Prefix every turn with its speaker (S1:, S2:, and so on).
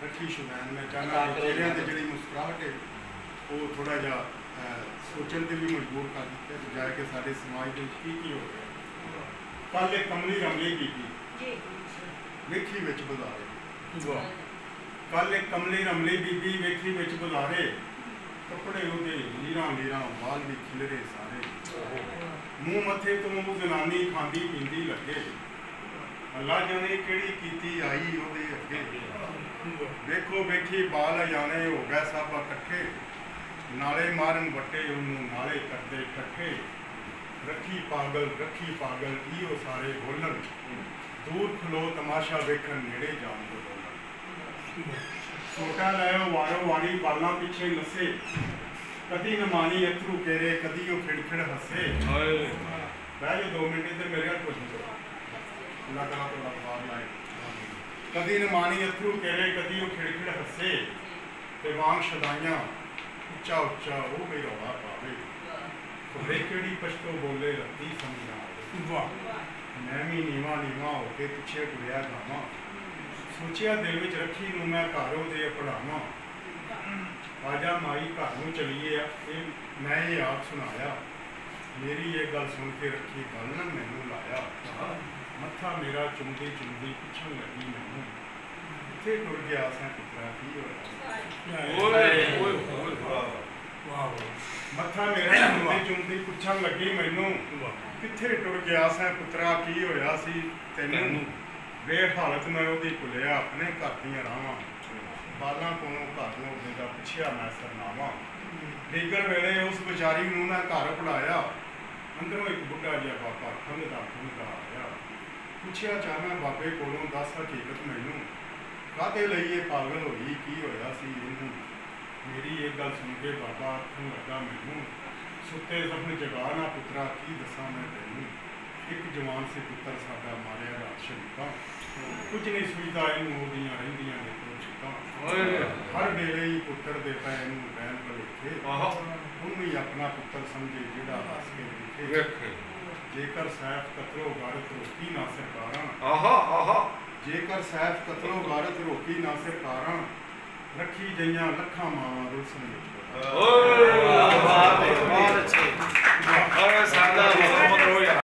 S1: रखी शुदैन मैं चाहना चेहरिया से जी मुस्कुराहट है वो थोड़ा जा सोचने से भी मजबूर कर दिता बजाय कि सारे समाज की हो गया। कल एक कमली रमली बीबी वेखी विच बुलारे, कल एक कमली रमली बीबी वेखी विच बुलारे, कपड़े उहदे लीरां लीरां वाल भी खिलरे सारे, मूँह मथे तो वो जनानी खांदी पींदी लगे, अल्लाह जाने किहड़ी कीती आई उहदे अगे, वेखो वेखी बाल जाने हो गए सब इकट्ठे, नाले मारन वटे उन्होंने नाले करते इकट्ठे, रखी पागल इो सारे बोलन, दूर खलो तमाशा वेखन नेड़े जान दो बोलन, छोटा लाओ वारो वारी बालों पिछे नसे, कदी नमानी अथरू केरे कदी वो खिड़खिड़ हसे, बह जो 2 मिनट इधर मेरे हाथ कुछ अल्लाह तआला तो लफाज लाए, कदी नमानी अथरू केरे कदी वो खिड़खिड़ हसे, ते वांग शदाइयां उच्चा उच्चा वो भी रौला पावे, खुले केड़ी पछतो बोले रत्ती समझ ना आवे, मैं भी नीवा नीवा होके पिछे टुरिया जावा, सोचिया दिल विच रखी नूं मैं घरों दे पढ़ावा, आजा माई घर नूं चलीए मैं ये आप सुनाया, मेरी ये गल सुन के रखी गल न मैनू लाया, मत्था मेरा चुमदी चुमदी पिछन लगी मैनू, किथे टुर गया सैं पुत्रा की होया, मत्था मेरा चुमदी चुमदी पुछन लगी मैनू, किथे टुर गया सैं पुत्रा की होया सी तैनू, बेहालत मैं उहदी भुलिया अपने घर दीआं राहां, बालां कोलों घर लोगे दा पुछिया मैं सरनावा, दीगर वेले उस बेचारी नूं मैं घर बुलाया, अंदरों एक बुढ़ा जिहा बाबा खंघदा आया, पुछिया चाहना बाबे कोलों दस हकीकत मैनू, काहदे लई ये पागल होई की होया सी इहनूं, मेरी ये गल सुन के बाबा आखन लगा मैनू, सुते सपन जगा ना पुत्रा की दसां मैं तैनूं, एक जवान से पुत्र साडा मारिया रात शरीका, कुछ नहीं सुझदा इहनूं ओहदियां रहिंदियां ने कोशिकां, हर वेले ही पुत्र दे पै इहनूं बैन भलेखे, उहनूं ही अपना पुत्र समझे जिहड़ा हस के दिखे, जेकर सैफ कतलो गारत रोकी ना सरकारां, जेकर सैफ कतलो गारत रोकी ना सरकारां, रखी जइयां लखां मावां रुलसन विच।